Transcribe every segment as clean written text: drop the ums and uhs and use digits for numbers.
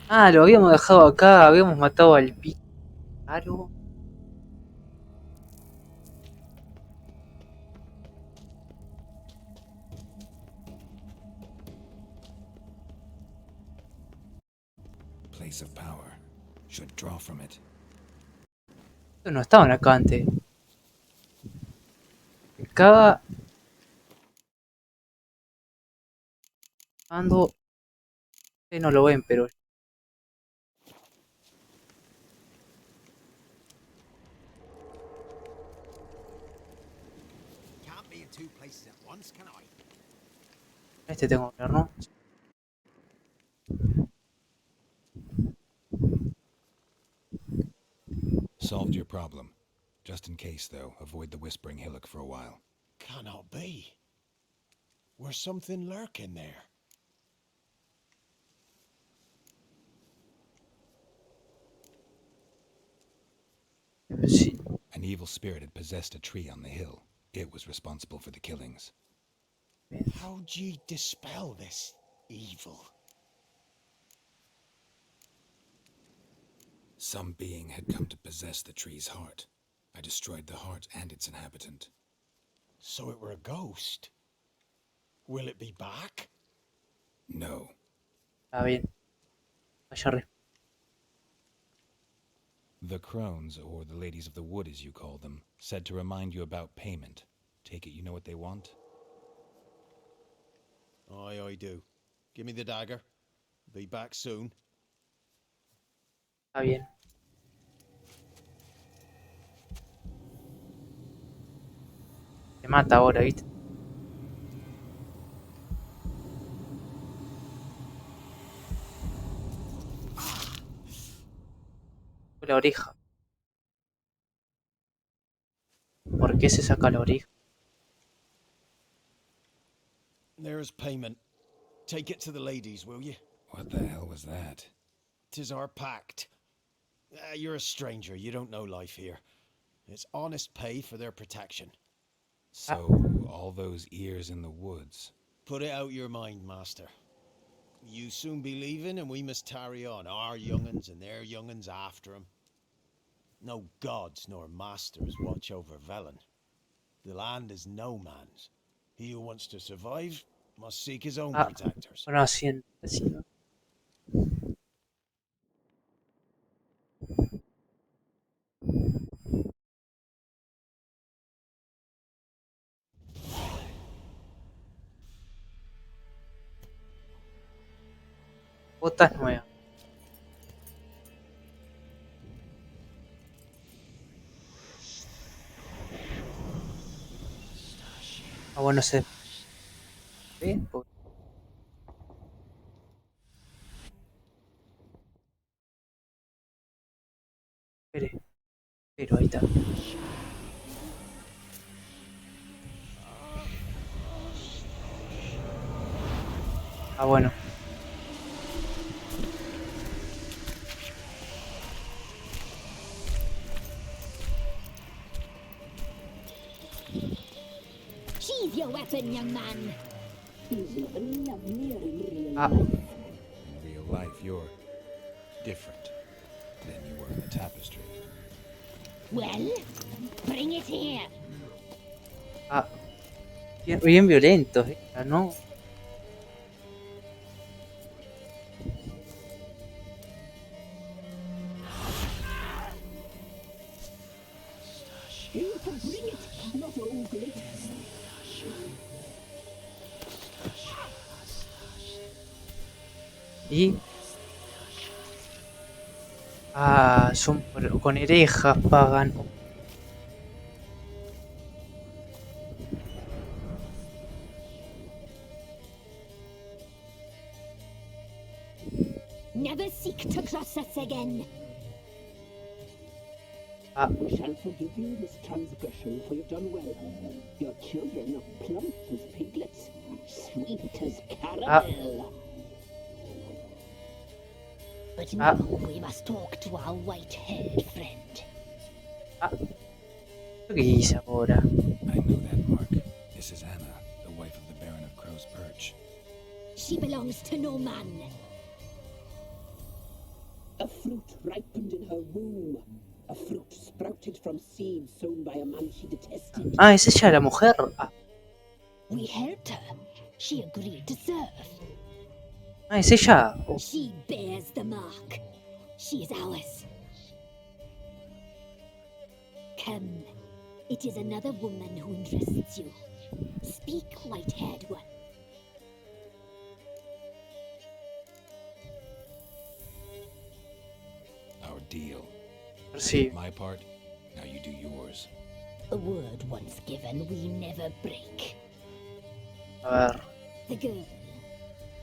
Ah, lo habíamos dejado acá, habíamos matado al bicho raro. Place of power. Should draw from it. Estos no estaban acá antes. Acá ando. Ustedes no lo ven, pero. Can't be in two places at once, can I? Este tengo que ver, ¿no? Solved your problem. Just in case, though, avoid the Whispering Hillock for a while. Cannot be. Where's something lurking there? Sí. An evil spirit had possessed a tree on the hill. It was responsible for the killings. How'd ye dispel this evil? Some being had come to possess the tree's heart. I destroyed the heart and its inhabitant. So it were a ghost. Will it be back? No. Está bien. Vaya re. The crones, or the ladies of the wood as you call them, said to remind you about payment. Take it you know what they want? Aye, I do. Give me the dagger. Be back soon. Está bien. Te mata ahora, ¿viste? Fue la oreja. ¿Por qué se saca la oreja? There's payment. Take it to the ladies, will ye? What the hell was that? 'Tis our pact. You're a stranger. You don't know life here. It's honest pay for their protection. So, all those ears in the woods. Put it out your mind, master. You soon be leaving, and we must tarry on, our young'uns and their young'uns after 'em. No gods nor masters watch over Velen. The land is no man's. He who wants to survive must seek his own protectors. Bueno, así, así, ¿no? Botas nuevas. Ah, bueno, se ve. Espere, pero ahí está. Ah, bueno. Sheathe your weapon, young man. Ah, In real life, you're different than you were in the tapestry. Well, bring it here. ah. Bien, bien violentos, ¿no? Y. Ah, son con herejas pagan. Never seek to cross us again. Ah, We shall forgive you this transgression, for you've done well. Your children are plump as piglets, sweet as caramel. But Ah. now we must talk to our white-haired friend. ah. ¿Qué hice ahora? I know that mark. This is Anna, the wife of the Baron of Crow's Perch. She belongs to no man. A fruit ripened in her womb. A fruit sprouted from seeds sown by a man she detested. Ah, es ella la mujer. Ah, We helped her. She agreed to serve. es ella. Oh, She bears the mark. She is ours. Come. It is another woman who interests you. Speak, white-haired one. Our deal. sí. My part, now you do yours. A word once given, we never break. A ver. The girl.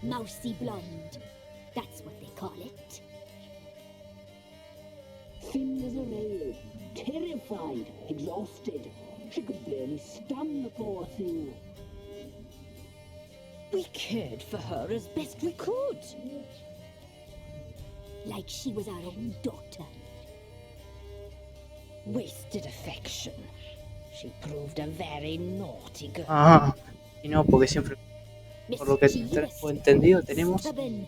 Mousy blonde. That's what they call it. Thin as a rail, terrified, exhausted. She could barely stand the poor thing. We cared for her as best we could. Like she was our own daughter. Wasted affection. She proved a very naughty girl. Ajá. Y no, porque siempre, por lo que Mischievous, tengo entendido, tenemos. stubborn,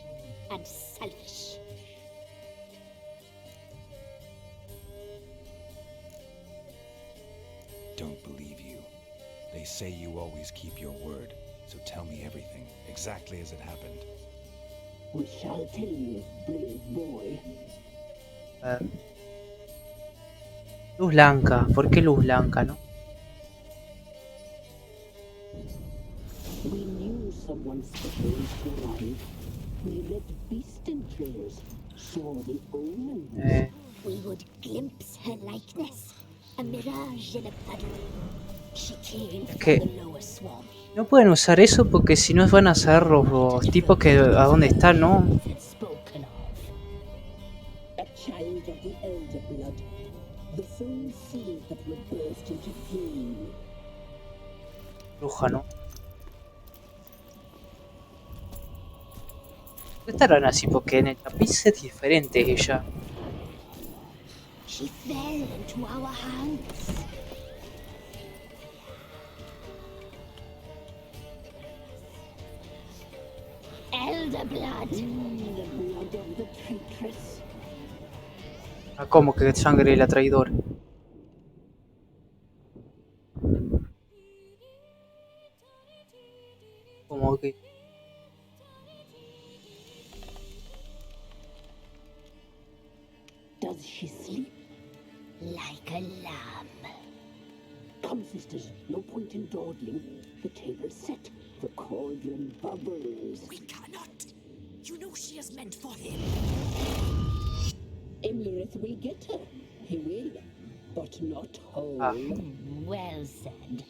and selfish. Don't believe you. They say you always keep your word, so tell me everything, exactly as it happened. We shall tell you, brave boy. A ver. Luz blanca. ¿Por qué luz blanca, no? We knew someone special would arrive. We read beast entrails, saw the omens. We would glimpse her likeness, a mirage in a puddle. She came from que- the lower swamp. No pueden usar eso porque si no van a saber los tipos que a dónde están, ¿no? Had spoken of. A child of the elder blood, the soul seed that would burst into flame. Bruja, ¿no? ¿Por qué estarán así? Porque en el tapiz es diferente ella. She fell into our hands. Elder blood. The blood of the traitress. Ah, ¿cómo que sangre de la traidora? Como que... Does she sleep? Like a lamb. Come, sisters, no point in dawdling. The table's set. The cauldron bubbles. We cannot. You know she is meant for him. Imlerith will get her. He will. But not whole. Ah. Well said.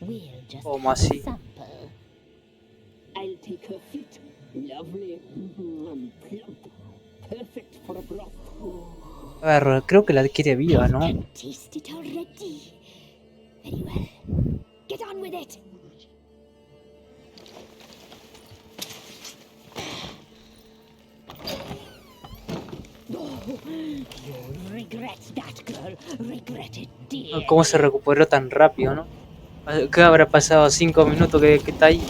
We'll just ¿Cómo have así? a sample. I'll take her feet. Lovely. And plump. Perfect for a broth. A ver, creo que la quiere viva, ¿no? Can taste it already. Very well. Get on with it. You'll regret that, girl. Regret it, dear. ¿Cómo se recuperó tan rápido, no? ¿Qué habrá pasado? 5 minutos que está ahí.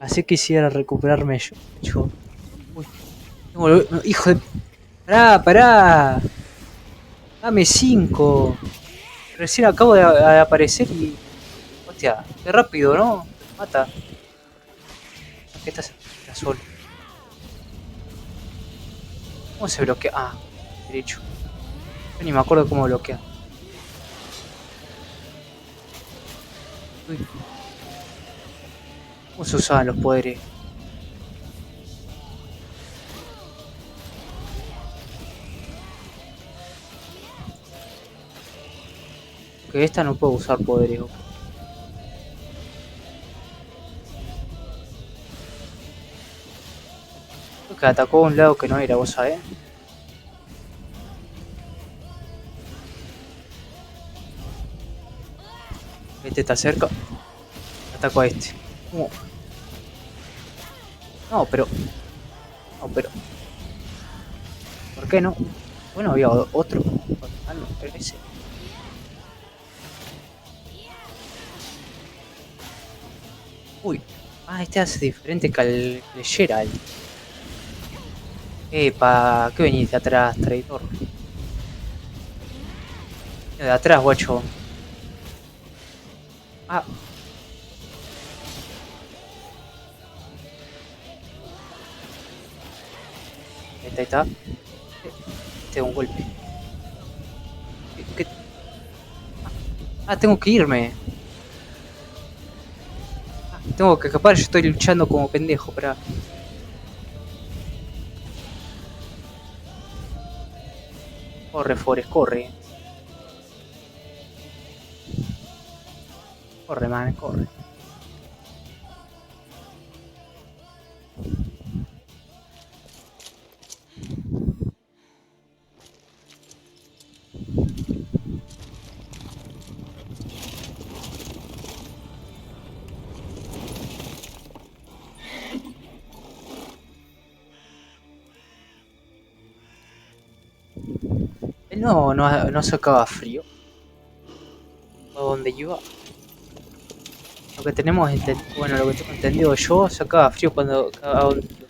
Así quisiera recuperarme yo. Uy. No, hijo de... ¡Pará! Dame 5. Recién acabo de aparecer y... Hostia, qué rápido, ¿no? Mata. ¿Qué estás solo? ¿Cómo se bloquea? Ah, derecho. Yo ni me acuerdo cómo bloquea. Uy. ¿Cómo se usaban los poderes? Que esta no puedo usar poderes. Ok. Creo que atacó a un lado que no era, vos sabés. Este está cerca. Ataco a este. ¿Cómo? No, pero... ¿Por qué no? Bueno, había otro. Ah, no, era ese. Uy. Ah, este hace diferente que el Geralt. Epa, ¿qué venís de atrás, traidor? De atrás, guacho. Ah, ahí está. Este es un golpe. ¿Qué? Ah, tengo que irme. Ah, tengo que escapar, yo estoy luchando como pendejo, para. Corre, Forest, corre. Corre, man, corre. Él no sacaba frío. ¿A dónde iba? Lo que tenemos entendido, bueno, lo que tengo entendido yo, sacaba frío cuando a dónde iba.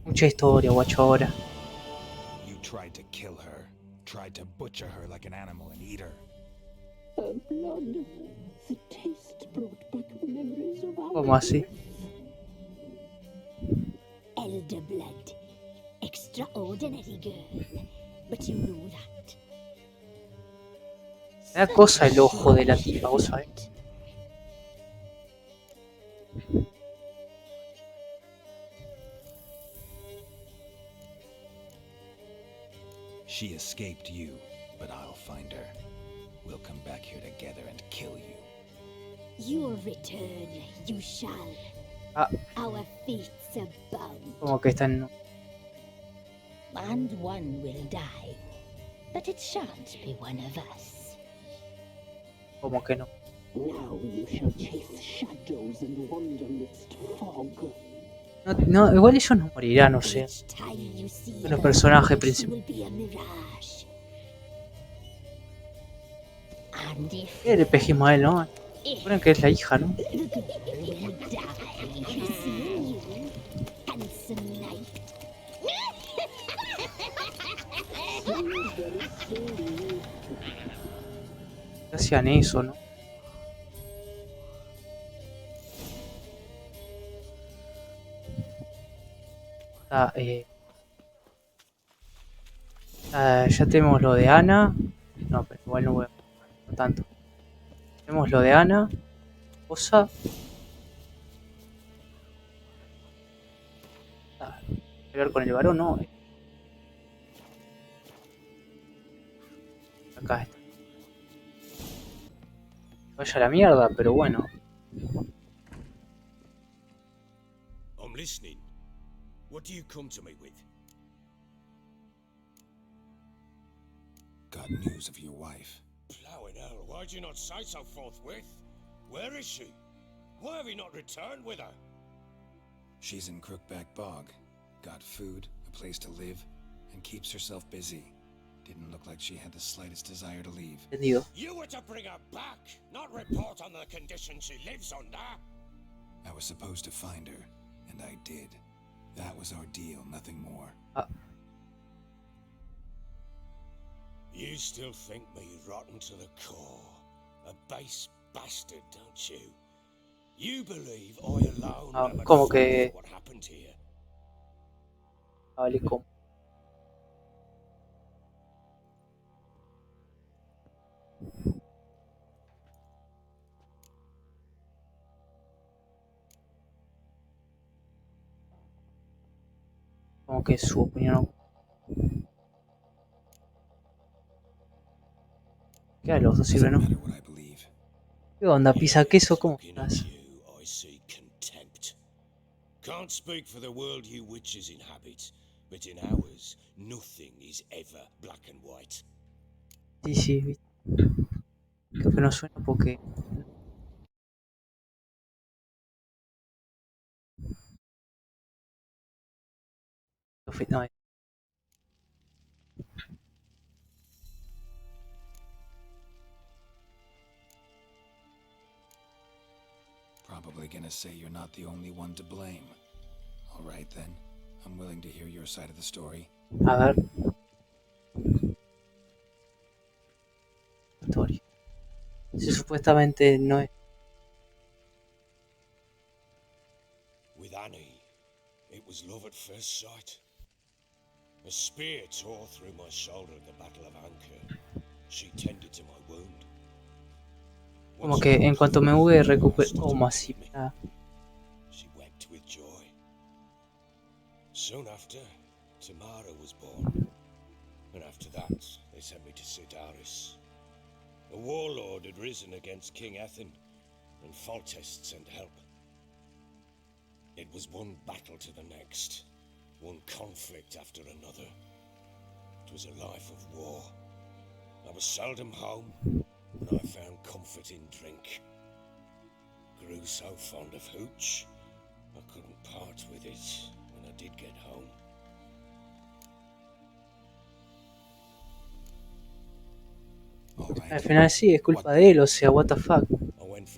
Mucha historia, guacho, ahora. You tried to kill her, tried to butcher her like an animal and eat her. Her blood. The taste brought back memories of our ¿Cómo así? Elder blood. Extraordinary girl. But you know that. Me da cosa el ojo de la tipa, vos sabés. She escaped you, but I'll find her. We'll come back here together and kill you. You'll return, you shall. Ah, Our fates are bound. como que están. And one will die. But it shan't be one of us. Como que no. Now you shall chase shadows and wander midst fog. No, igual ellos no morirán, o sea. Each time you see Bueno, her, personaje she principal. will be a mirage. And if ¿Qué le pejimos a él, no? Recuerden que es la hija, ¿no? The girl will die. Seeing you, handsome knight. ¿Qué hacían eso, no? Ah, ya tenemos lo de Ana. No, pero igual no voy a... No tanto. Tenemos lo de Ana. Cosa. Ah, hablar con el varón, no. Acá está. Vaya a la mierda, pero bueno. I'm listening. What do you come to me with? Got news of your wife. Plowing hell, why'd you not say so forthwith? Where is she? Why have you not returned with her? She's in Crookback Bog. Got food, a place to live, and keeps herself busy. Didn't look like she had the slightest desire to leave. Entendido. You were to bring her back, not report on the conditions she lives under. I was supposed to find her, and I did. That was our deal, nothing more. Ah, You still think me rotten to the core. A base bastard, don't you? You believe I alone Ah, am at como fault que- for what happened here. vale, como. Como que su opinión. ¿Qué a los dos sirve, Doesn't no? matter what I believe. ¿Qué onda, pizza queso? ¿Cómo Looking at estás? you, I see contempt. Can't speak for the world you witches inhabit, but in ours, nothing is ever black and white. Sí, sí, ¿viste? Creo que no suena porque... No, Probably gonna say you're not the only one to blame. All right then. I'm willing to hear your side of the story. a ver... Historia. Si supuestamente no es... With Annie, it was love at first sight. A spear tore through my shoulder at the Battle of Anchor. She tended to my wound. Como que en cuanto me hube recuperado... Oh, masiva. She wept with joy. Soon after, Tamara was born. And after that, they sent me to Sidaris. A warlord had risen against King Ethan, and Foltest sent help. It was one battle to the next, one conflict after another. It was a life of war. I was seldom home, and I found comfort in drink. Grew so fond of hooch, I couldn't part with it when I did get home. Al final sí, es culpa de él, o sea, what the fuck.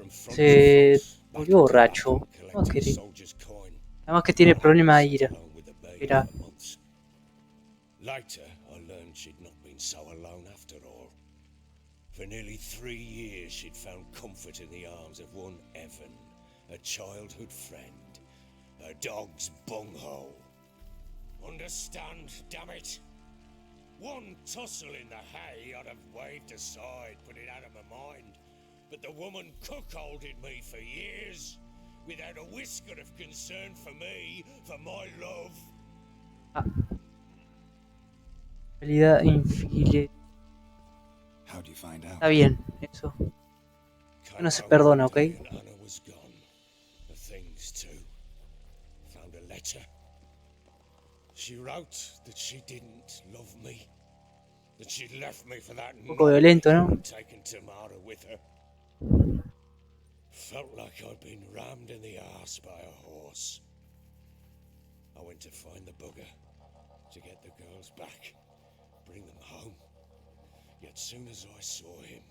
Se volvió borracho. No quería. Además que tiene problemas de ira. Mira. Later, I learned she'd not been so alone after all. For nearly 3 years, she'd found comfort in the arms of one Evan, a childhood friend, her dog's bunghole. Understand, damn it? One tussle in the hay I'd have waved aside, put it out of my mind. But the woman cuckolded me for years, without a whisker of concern for me, for my love. Realidad infiel. How do you find out? Está bien, eso. No se perdona, ¿ok? Anna was gone. The things too. Found a letter. She wrote that she didn't love me. That she'd left me for that Un poco violento, ¿no? taken Tamara with her. Felt like I'd been rammed in the arse by a horse. I went to find the bugger, to get the girls back, bring them home. Yet soon as I saw him,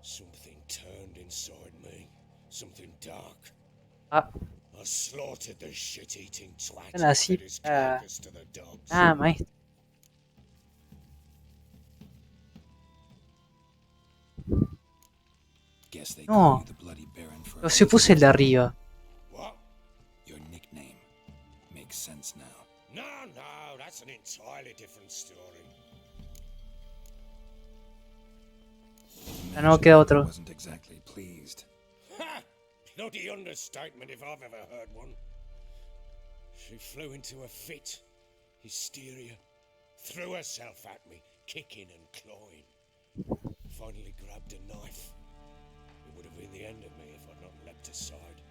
something turned inside me, something dark. Ah, I slaughtered the shit-eating twat están and así. fed his carcass to the dogs. Ah, maestro. Guess they No. call you the Bloody Baron for a Pero si puse el de arriba. What? Your nickname makes sense now. No, that's an entirely different story. Ya no queda otro. Wasn't exactly pleased. Ha! Bloody understatement if I've ever heard one. She flew into a fit, hysteria, threw herself at me, kicking and clawing. Finally grabbed a knife. It would have been the end of me if I'd not leapt aside.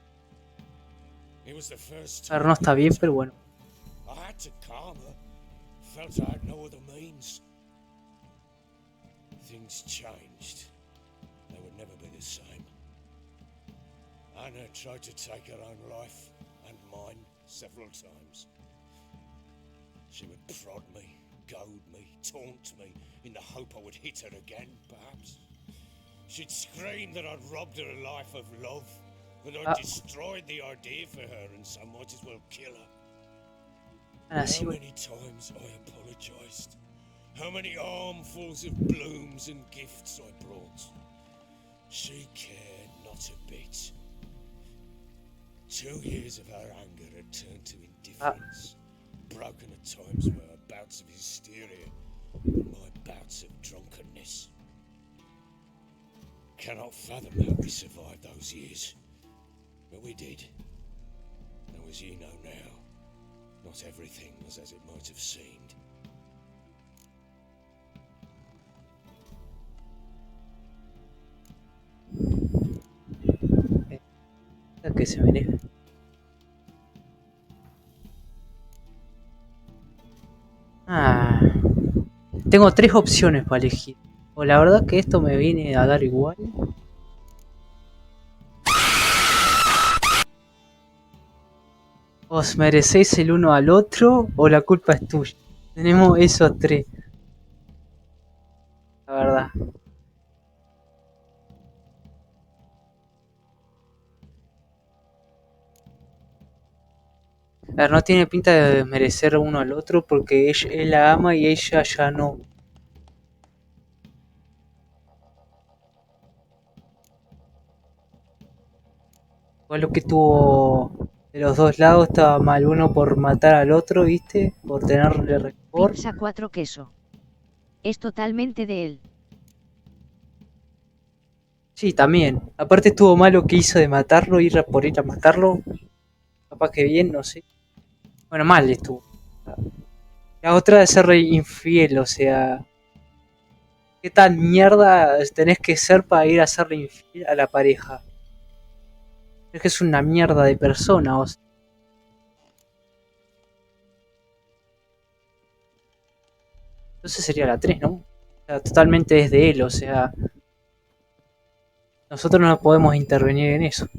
It was the first Claro, time. no está bien, pero bueno. I had to calm her. Felt I had no other means. Things changed. They would never be the same. Anna tried to take her own life, and mine, several times. She would prod me, goad me, taunt me, in the hope I would hit her again, perhaps. She'd scream that I'd robbed her life of love, that I'd destroyed the idea for her, and so might as well kill her. Así, How bueno. many times I apologized. How many armfuls of blooms and gifts I brought. She cared not a bit. 2 years of her anger had turned to indifference, broken at times by her bouts of hysteria and my bouts of drunkenness. Cannot fathom how we survived those years, but we did. Though as you know now, not everything was as it might have seemed. Que se merece. Ah, tengo tres opciones para elegir. O la verdad que esto me viene a dar igual. Os merecéis el uno al otro o la culpa es tuya. Tenemos esos tres. La verdad. A ver, no tiene pinta de merecer uno al otro porque él la ama y ella ya no. Igual lo que tuvo de los dos lados estaba mal. Uno por matar al otro, ¿viste? Por tenerle rencor. Pizza 4 queso. Es totalmente de él. Sí, también. Aparte estuvo mal lo que hizo de matarlo, ir a por ir a matarlo. Capaz que bien, no sé. Bueno, mal estuvo. La otra de ser infiel, o sea. ¿Qué tan mierda tenés que ser para ir a serle infiel a la pareja? Es que es una mierda de persona, o sea. Entonces sería la 3, ¿no? O sea, totalmente es de él, o sea. Nosotros no podemos intervenir en eso.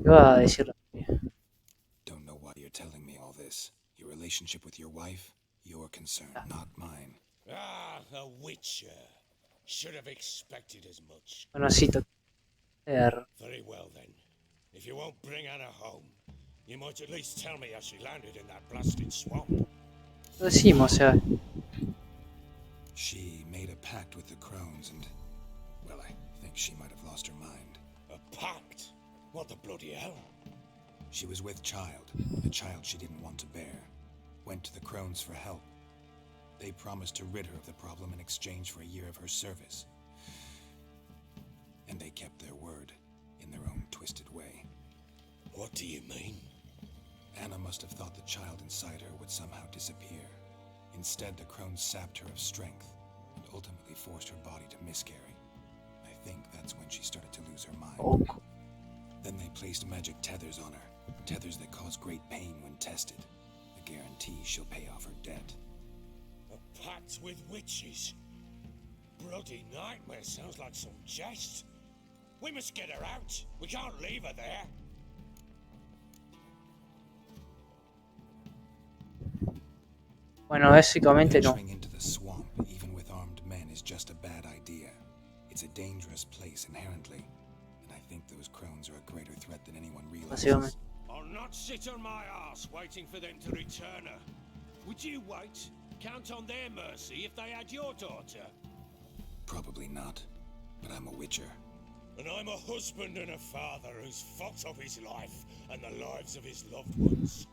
¿Qué va a decir? Don't know why you're telling me all this. Your relationship with your wife? Your concern, not mine. Ah, a witcher. Should have expected as much. Conocito. Very well then. If you won't bring Anna home, you might at least tell me how she landed in that blasted swamp. Lo decimos, o sea. She made a pact with the crones and, well, I think she might have lost her mind. A pact? What the bloody hell? She was with child, a child she didn't want to bear. Went to the crones for help. They promised to rid her of the problem in exchange for a year of her service. And they kept their word, in their own twisted way. What do you mean? Anna must have thought the child inside her would somehow disappear. Instead, the crones sapped her of strength, and ultimately forced her body to miscarry. I think that's when she started to lose her mind. Then they placed magic tethers on her, tethers that cause great pain when tested. A guarantee she'll pay off her debt. A pact with witches? Bloody nightmare, sounds like some jest. We must get her out. We can't leave her there. Bueno, básicamente no. Venturing into the swamp, even with armed men, is just a bad idea. It's a dangerous place inherently, and I think those crones are a greater threat than anyone Básicamente. realizes. I'll not sit on my ass waiting for them to return her. Would you wait? Count on their mercy if they had your daughter? Probably not, but I'm a witcher. And I'm a husband and a father who's fucked up his life and the lives of his loved ones.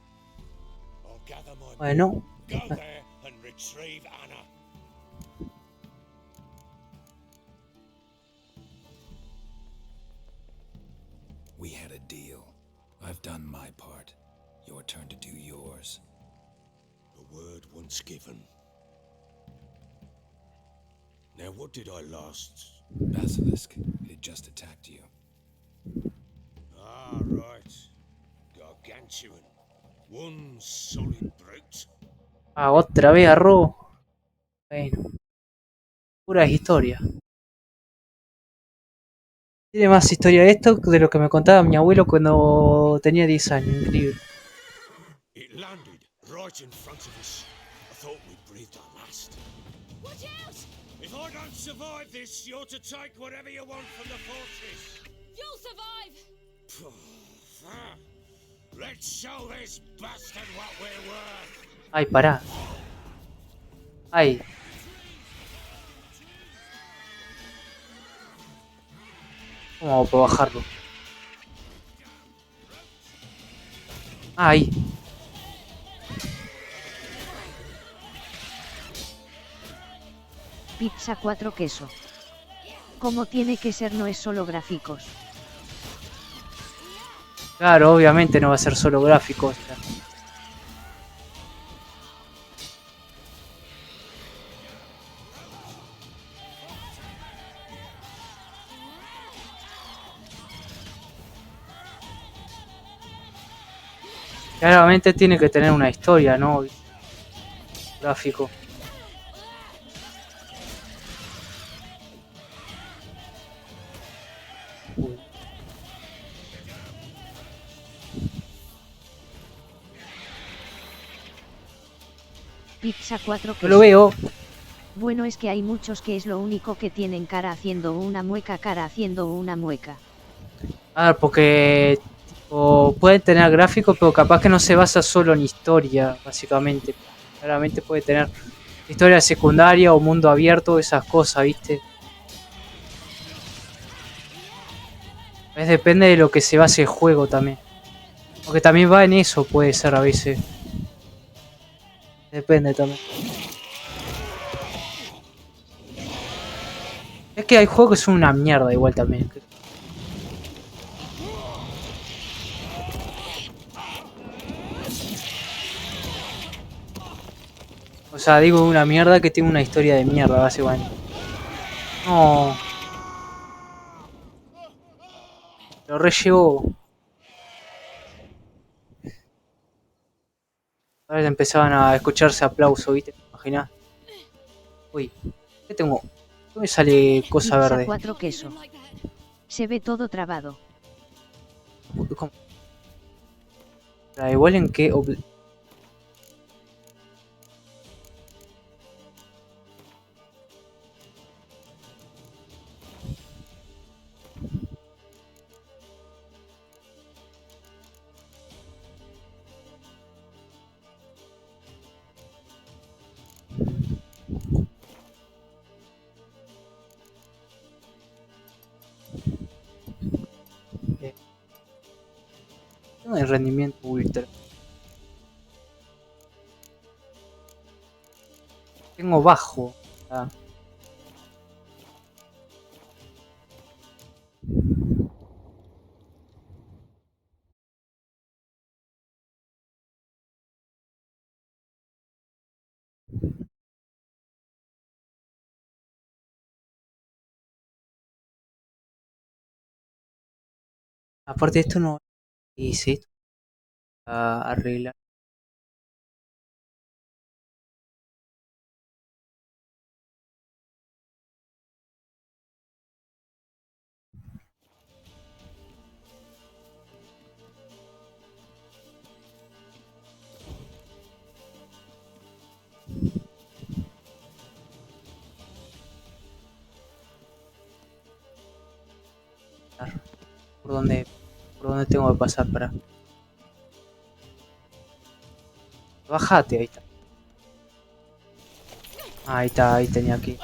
I'll gather my Bueno. go there and retrieve Anna. We had a deal. I've done my part. Your turn to do yours. A word once given. Now what did I last? Basilisk, it had just attacked you. Ah, right. Gargantuan. One solid brute. Ah, otra vez arrobo. Bueno. Pura historia. Tiene más historia esto de lo que me contaba mi abuelo cuando tenía 10 años. Increíble. It landed right in front of us. I thought we breathed our last. Watch out! If I don't survive this, you're to take whatever you want from the fortress. You'll survive! Let's show this bastard what we're worth. Ay, pará. Ay. ¿Cómo puedo bajarlo? Ay. Pizza 4 queso. Como tiene que ser, no es solo gráficos. Claro, obviamente no va a ser solo gráficos. Claramente tiene que tener una historia, ¿no? Gráfico. Uy. Pizza 4 No lo veo. Bueno, es que hay muchos que es lo único que tienen cara haciendo una mueca, cara haciendo una mueca. A ver, porque tipo, pueden tener gráficos, pero capaz que no se basa solo en historia, básicamente. Claramente puede tener historia secundaria o mundo abierto, esas cosas, ¿viste? Depende de lo que se base el juego también. Porque también va en eso, puede ser a veces. Depende también. Es que hay juegos que son una mierda igual también. O sea, digo una mierda que tiene una historia de mierda, básicamente. No. Lo rellevo. A ver, empezaban a escucharse aplausos, ¿viste? Imaginá. Uy, ¿qué tengo? ¿Qué me sale cosa Pizza verde? 4 queso. Se ve todo trabado. ¿Cómo? Igual en qué... Tengo el rendimiento ultra. Tengo bajo. Ah. Aparte de esto no hice esto a arreglar. ¿Por dónde, por dónde tengo que pasar para? Bájate, ahí está. Ahí está, ahí tenía que ir.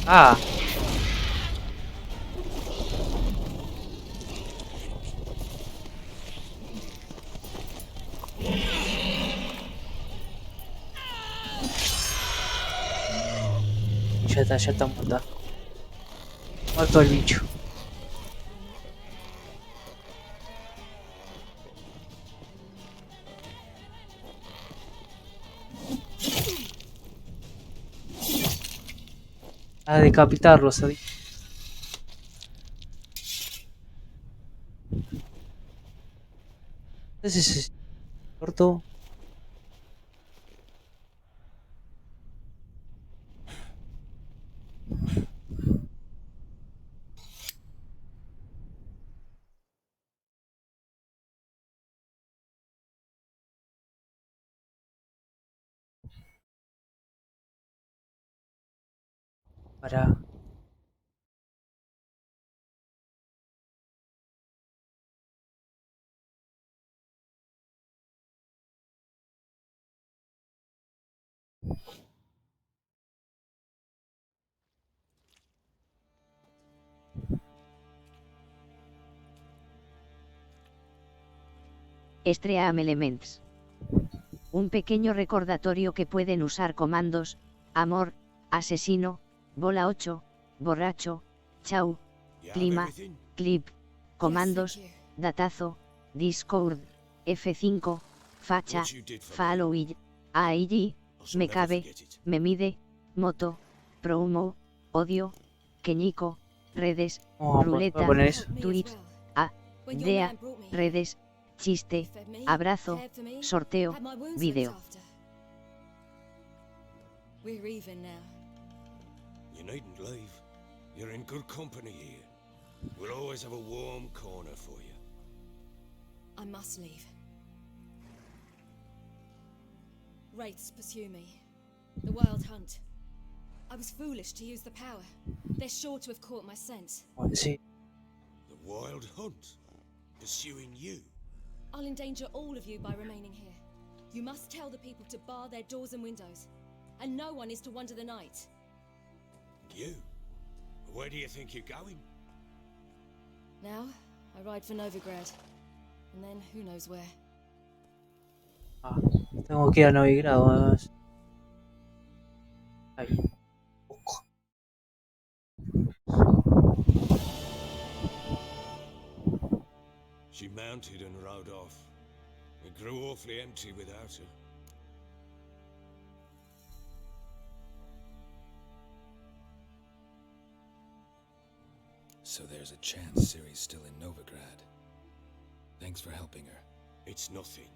Ah, ya está muerta. Muerto el bicho. A decapitarlo, ¿sabes? Entonces es corto. Para. Stream Elements. Un pequeño recordatorio que pueden usar comandos, amor, asesino, bola 8, borracho, chau, You have clima, everything? clip, comandos, thank you. datazo, Discord, F5, facha, What you did for me, follow it, AIG, I shall me never cabe, forget it. me mide, moto, promo, odio, queñico, redes, Vamos a ruleta, poner eso. tweets, A, DEA, redes, chiste, abrazo, sorteo, vídeo. We're even now. You needn't leave. You're in good company here. We'll always have a warm corner for you. I must leave. Wraiths pursue me. The Wild Hunt. I was foolish to use the power. They're sure to have caught my scent. Sí. The Wild Hunt? Pursuing you? I'll endanger all of you by remaining here. You must tell the people to bar their doors and windows. And no one is to wander the night. You? Where do you think you're going? Now, I ride for Novigrad. And then, who knows where. Ah, tengo que ir a Novigrado además. Ahí. Poco. She mounted and rode off. It grew awfully empty without her. So there's a chance Ciri's still in Novigrad. Thanks for helping her. It's nothing.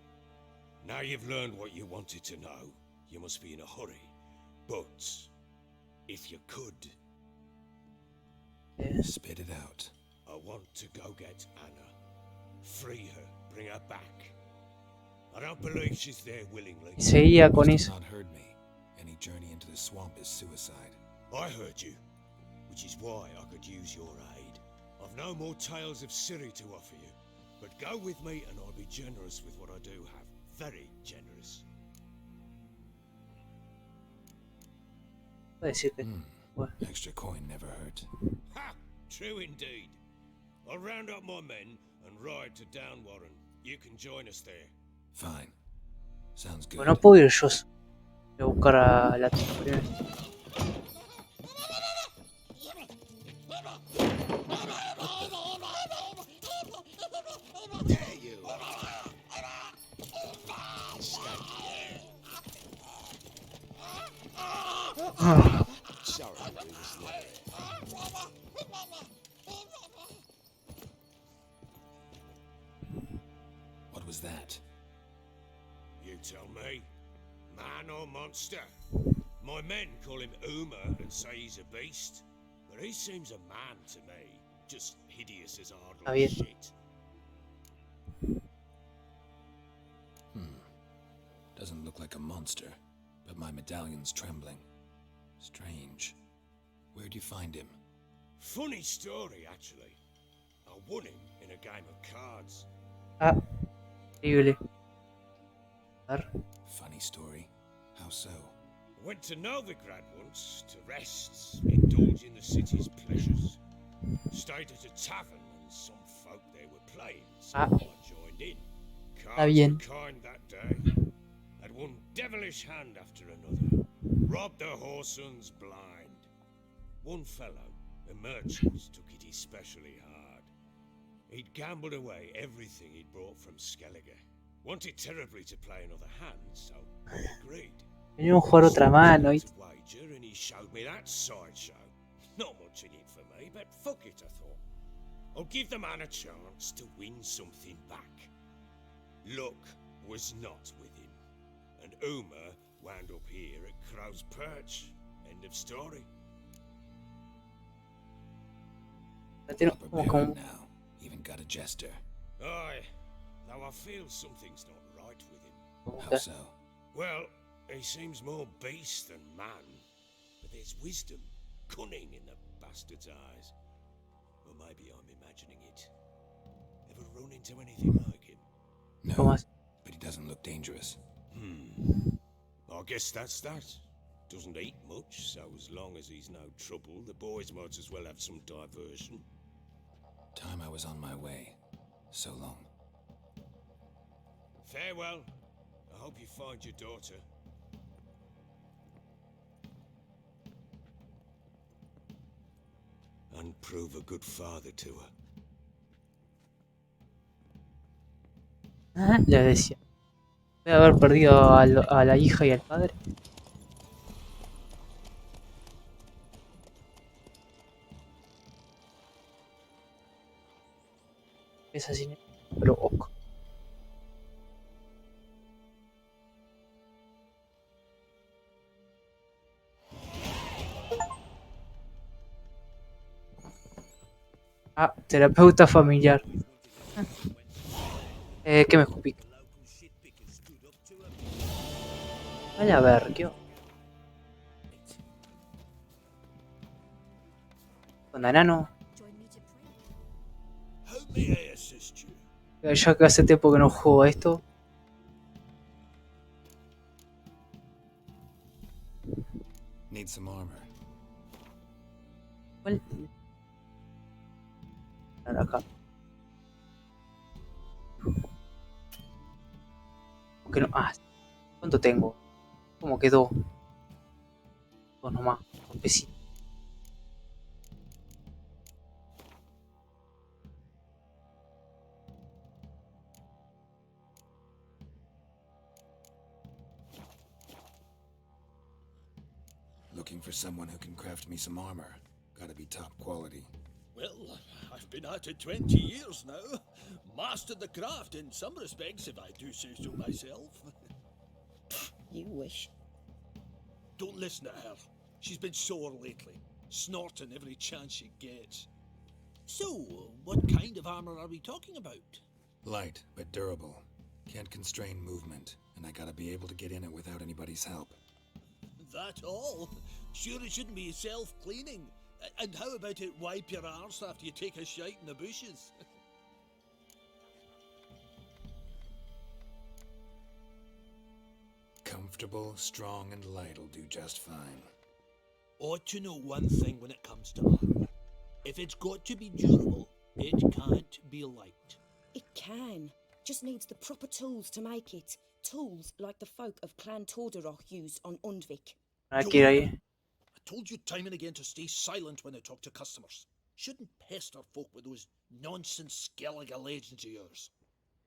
Now you've learned what you wanted to know, you must be in a hurry. But, if you could, Spit it out. I want to go get Anna. Free her, bring her back. I don't believe she's there willingly. Y seguía con Must eso. have not heard me. Any journey into the swamp is suicide. I heard you, which is why I could use your aid. I've no more tales of Ciri to offer you, but go with me and I'll be generous with what I do have. Very generous. Voy a decir que bueno, Extra coin never hurt. Ha! True indeed. I'll round up my men and ride to Downwarren. You can join us there. Fine. Sounds good. bueno, no puedo ir yo. Voy a buscar a la tipa primero. There you are. Sorry, we was late. What was that? You tell me. Man or monster? My men call him Uma and say he's a beast, but he seems a man to me. Just hideous as Está Ardle bien. shit. Doesn't look like a monster, but my medallion's trembling. Strange. Where'd you find him? Funny story, actually. I won him in a game of cards. Ah, increíble. A ver. Funny story. How so? I went to Novigrad once to rest, indulge in the city's pleasures. Stayed at a tavern and some folk there were playing, so Ah. I joined in. Cards bien. were kind that day. Had one devilish hand after another. Robbed the whoresons blind. One fellow, a merchant, took it especially hard. He'd gambled away everything he'd brought from Skellige. Wanted terribly to play another hand, so I agreed. Venimos a jugar otra mano. ¿Viste? Wager, and he showed me that sideshow. Not much in it for me, but fuck it, I thought. I'll give the man a chance to win something back. Luck was not with him, and Uma wound up here at Crow's Perch. End of story. La tengo Proper como baron con now. Even got a jester. Aye, though I feel something's not right with him. How so? Well, he seems more beast than man, but there's wisdom, cunning in the bastard's eyes. Or maybe I'm imagining it. Ever run into anything like him? como No, así. but he doesn't look dangerous. I guess that's that. Doesn't eat much, so as long as he's no trouble, the boys might as well have some diversion. Time I was on my way. So long. Farewell. I hope you find your daughter. and prove a good father to her. Ah, le decía. Voy a haber perdido a la hija y al padre. Es así, pero ok. Ah, terapeuta familiar. ¿Qué me escupí? Vaya a ver, ¿qué onda, enano? Join me to pray. How may I assist you? Ya que hace tiempo que no juego a esto. Need some armor. ¿Cuál? Ahora acá. ¿Por qué no? Ah, ¿cuánto tengo? ¿Cómo quedó? Dos nomás. Un pesito. Looking for someone who can craft me some armor. Gotta be top quality. Well, I've been at it 20 years now. Mastered the craft in some respects, if I do say so myself. You wish. Don't listen to her. She's been sore lately, snorting every chance she gets. So, what kind of armor are we talking about? Light, but durable. Can't constrain movement, and I gotta be able to get in it without anybody's help. That all? Sure it shouldn't be self-cleaning. And how about it wipe your arse after you take a shite in the bushes? Comfortable, strong, and light'll do just fine. Ought to know one thing when it comes to armor. If it's got to be durable, it can't be light. It can. Just needs the proper tools to make it. Tools like the folk of Clan Tordaroch use on Undvik. Hay que ir ahí. I told you time and again to stay silent when I talk to customers. Shouldn't pester folk with those nonsense Skellige legends of yours.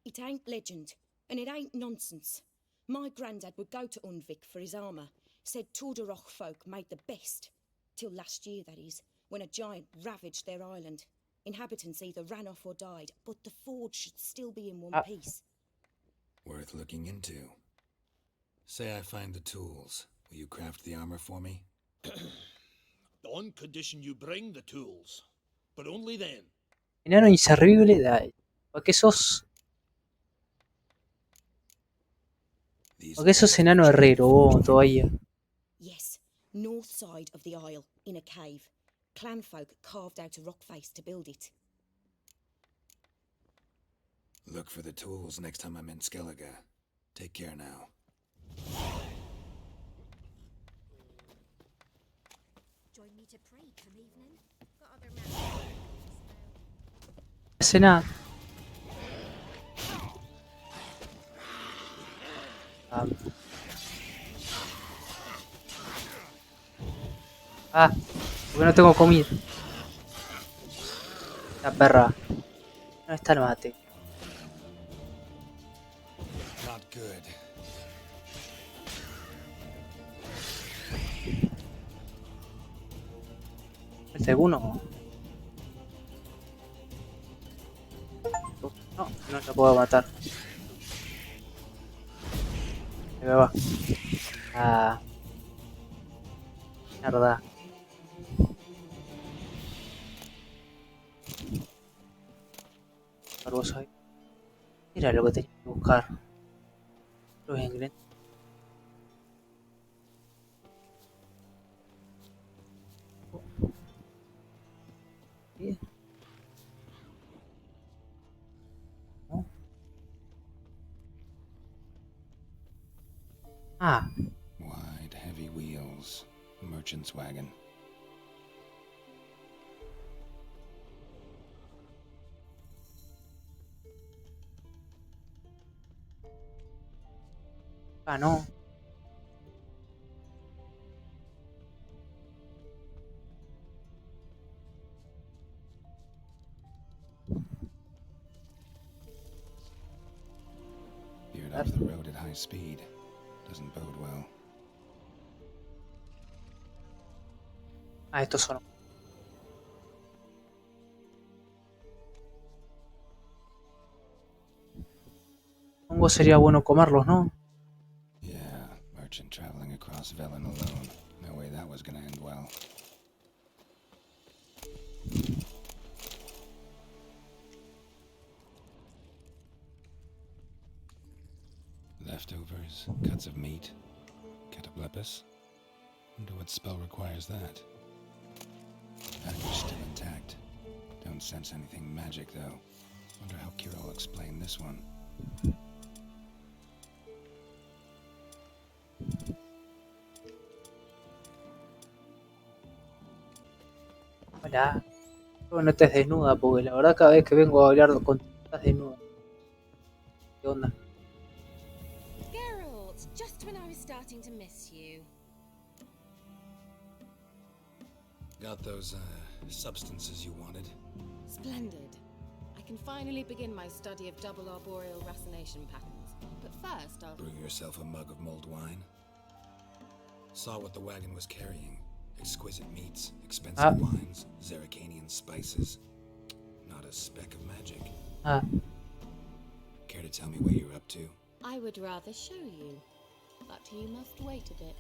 It ain't legend, and it ain't nonsense. My granddad would go to Undvik for his armour. Said Tordaroch folk made the best. Till last year, that is, when a giant ravaged their island. Inhabitants either ran off or died, but the forge should still be in one piece. Worth looking into. Say I find the tools. Will you craft the armor for me? On condition you bring the tools. But only then. Enano inservible. ¿Por qué sos? ¿Por qué sos enano herrero? Vos, todavía. Yes, north side of the isle, in a cave. Clanfolk carved out a rock face to build it. Look for the tools next time I'm in Skellige. Take care now. Join me to pray come evening. Got other matters. No hace nada. Porque no tengo comida. La perra. ¿Dónde está el mate? Not good. ¿Falta alguno? No, no lo puedo matar. Ahí me va. Mierda. Vos ahí. Era lo que tenía que buscar. Los ingredientes. Bien. ¿No? Wide, heavy wheels. Merchant's wagon. No. off the road at high speed. Doesn't bode well. Ah, estos son. Hongos sería bueno comerlos, ¿no? Yeah, merchant traveling across Velen alone. No way that was gonna end well. Leftovers, cuts of meat, cataplepis. Wonder what spell requires that. Package still intact. Don't sense anything magic though. Wonder how Kira will explain this one. Hola. Espero no estés desnuda, porque la verdad cada vez que vengo a hablar contigo estás desnuda. ¿Qué onda? Geralt, just when I was starting to miss you. Got those, substances you wanted? Splendid. I can finally begin my study of double arboreal racination patterns. But first, I'll... Brew yourself a mug of mulled wine? Saw what the wagon was carrying. Exquisite meats, expensive wines, Zerrikanian spices. Not a speck of magic. Care to tell me what you're up to? I would rather show you, but you must wait a bit.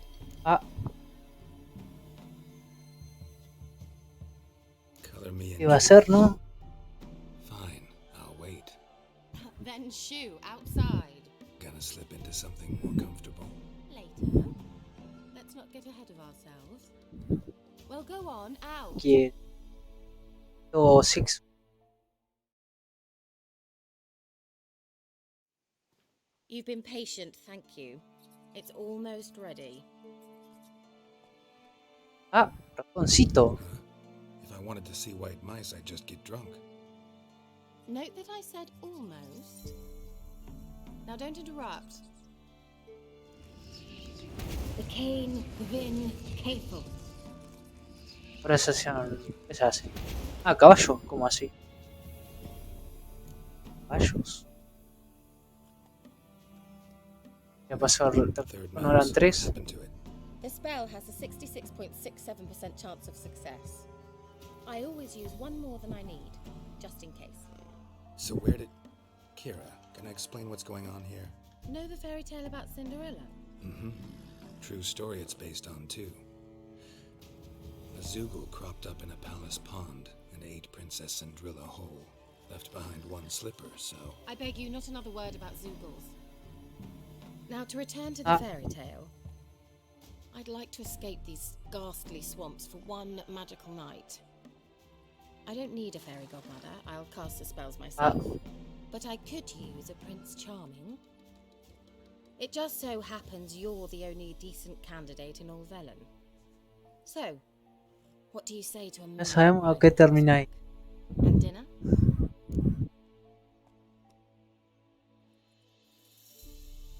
Color me in. ¿Qué va a hacer, no? Fine, I'll wait. Then shoo, outside. Gonna slip into something more comfortable. Later. Let's not get ahead of ourselves. Well, go on, out. ¿Quién? O Six. You've been patient, thank you. It's almost ready. Ratoncito. If I wanted to see white mice, I'd just get drunk. Note that I said almost. Now don't interrupt. The cane, Vin, Cathel. Ahora se hacen. ¿Qué se hace? Caballo. ¿Cómo así? Caballos. Ya pasó. No eran 3. The spell has a 66.67% chance of success. I always use one more than I need, just in case. So where did... Kira, can I explain what's going on here? Know the fairy tale about Cinderella? Mm-hmm. True story it's based on, too. A Zoogle cropped up in a palace pond and ate Princess Cinderella whole. Left behind one slipper, so... I beg you, not another word about Zoogles. Now, to return to the fairy tale, I'd like to escape these ghastly swamps for one magical night. I don't need a fairy godmother, I'll cast the spells myself. But I could use a Prince Charming. It just so happens you're the only decent candidate in all Velen. So, what do you say to a... Ya sabemos a qué termina ahí. And dinner?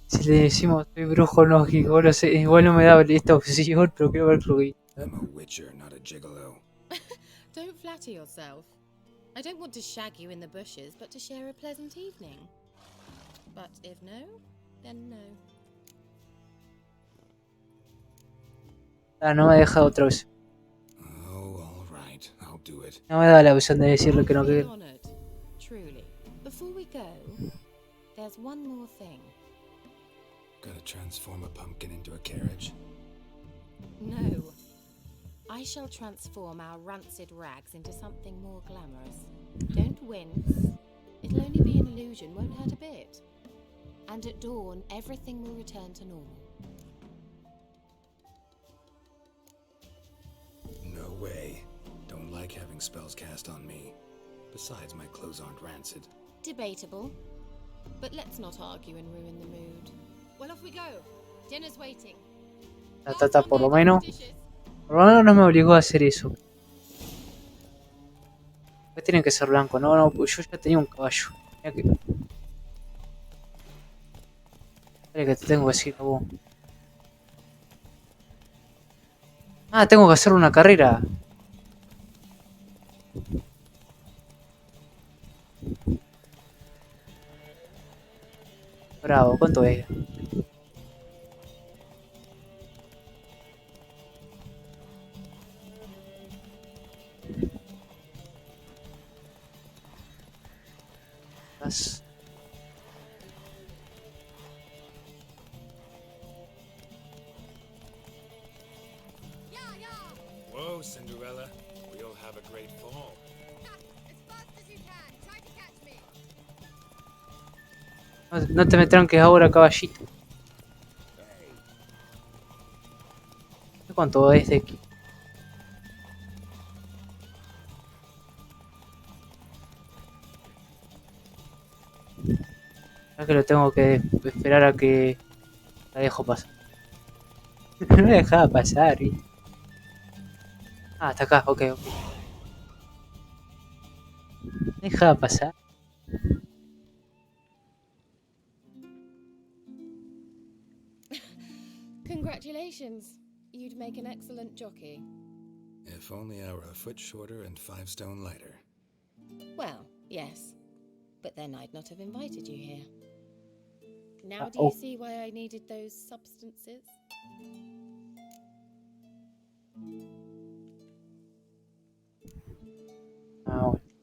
Si le decimos soy brujo lógico, no sé, igual no me da esta opción, pero quiero ver lo que... I'm a witcher, not a gigolo. Don't flatter yourself. I don't want to shag you in the bushes, but to share a pleasant evening. But if no, then no. No me deja otra vez. Oh, all right, I'll do it. No me da la opción de decirle que no quiere. Honored, truly. Before we go, there's one more thing. Gotta transform a pumpkin into a carriage? No. I shall transform our rancid rags into something more glamorous. Don't wince. It'll only be an illusion, won't hurt a bit. And at dawn, everything will return to normal. No way. Don't like having spells cast on me. Besides, my clothes aren't rancid. Debatable. But let's not argue and ruin the mood. Well, off we go. Dinner's waiting. Por lo menos no me obligó a hacer eso. ¿Qué tiene que ser blanco? No, pues yo ya tenía un caballo. Mira que... Espera que te tengo que decir a vos. Tengo que hacer una carrera. Bravo, ¿cuánto es? Más. Whoa, Cinderella. We'll have a great fall. No te me tranques ahora, caballito. ¿Cuánto es de aquí? Es que lo tengo que esperar a que la dejo pasar. No me dejaba pasar, ¿viste? Ah, hasta acá, ok. Me dejaba pasar. Congratulations. You'd make an excellent jockey. If only I were a foot shorter and 5 stone lighter. Well, yes. But then I'd not have invited you here. Now do you see why I needed those substances?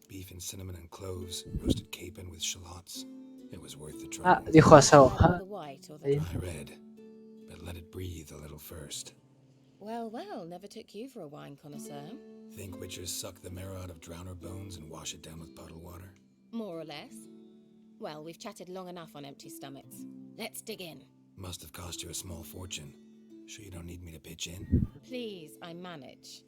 Beef and cinnamon and cloves, roasted capon with shallots. It was worth the trouble. Dijo asado. The white or the... I read, but let it breathe a little first. Well, well, never took you for a wine connoisseur. Think witchers suck the marrow out of drowner bones and wash it down with bottled water? More or less. Well, we've chatted long enough on empty stomachs. Let's dig in. Must have cost you a small fortune. Sure you don't need me to pitch in? Please, I manage.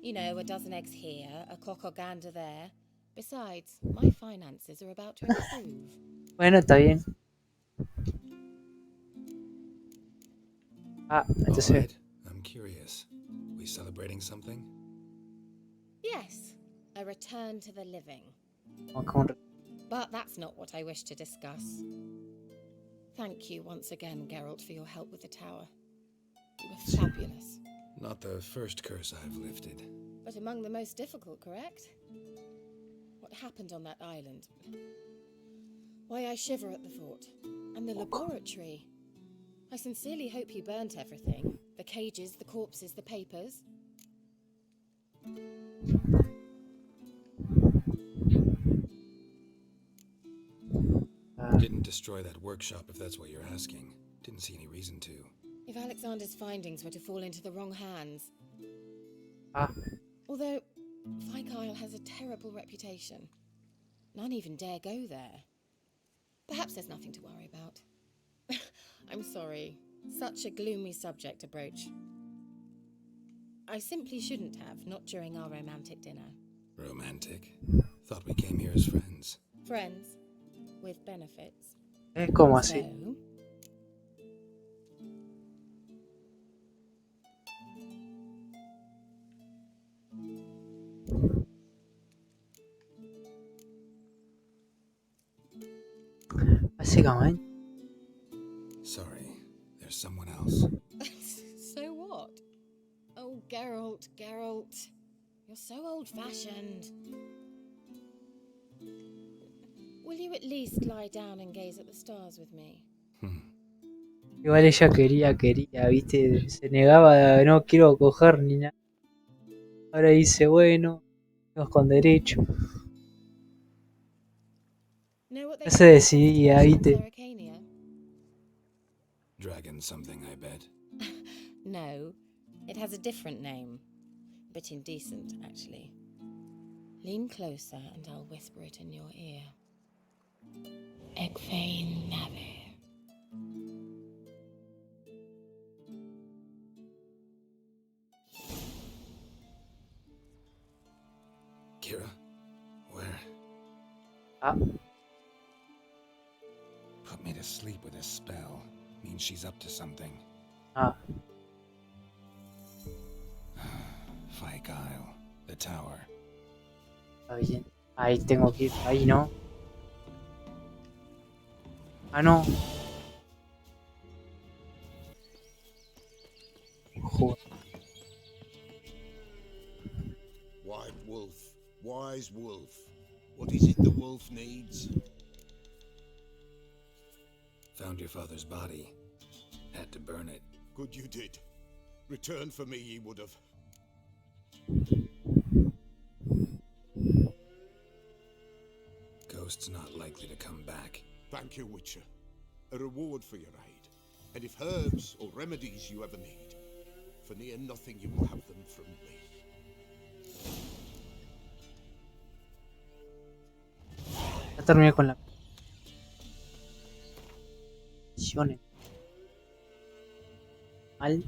You know, a dozen eggs here, a cock or gander there. Besides, my finances are about to improve. Bueno, está bien. Entonces... All right. I'm curious. We celebrating something? Yes, a return to the living. But that's not what I wish to discuss. Thank you once again, Geralt, for your help with the tower. You were fabulous. Not the first curse I've lifted. But among the most difficult, correct? What happened on that island? Why, I shiver at the thought. And the laboratory. I sincerely hope you burnt everything. The cages, the corpses, the papers. Didn't destroy that workshop, if that's what you're asking. Didn't see any reason to. If Alexander's findings were to fall into the wrong hands. Although, Fyke Isle has a terrible reputation. None even dare go there. Perhaps there's nothing to worry about. I'm sorry. Such a gloomy subject to broach. I simply shouldn't have, not during our romantic dinner. Romantic? Thought we came here as friends. Friends? With benefits. ¿Cómo así? So, básicamente. Sorry, there's someone else. So what? Oh, Geralt, Geralt. You're so old-fashioned. Will you at least lie down and gaze at the stars with me? Igual ella quería, viste, se negaba, no quiero coger ni nada. Ahora dice, bueno, vamos con derecho. No se decidía, viste. Dragon something, I bet. No, it has a different name. But indecent, actually. Lean closer and I'll whisper it in your ear. Egfain Nave. Kira? Where? Put me to sleep with a spell. Means she's up to something. Fyke Isle. The tower. Está bien. Ahí tengo que ir. Ahí no. No. Joder. White wolf. Wise wolf. What is it the wolf needs? Found your father's body. Had to burn it. Good you did. Return for me ye would have. Ghost's not likely to come back. Thank you, Witcher. A reward for your aid. And if herbs or remedies you ever need, for near nothing you will have them from me. Ya terminé con la misiones. Mal.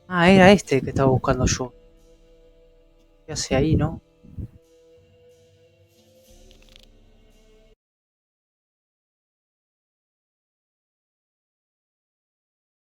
Ah, era este que estaba buscando yo. ¿Qué hace ahí, no?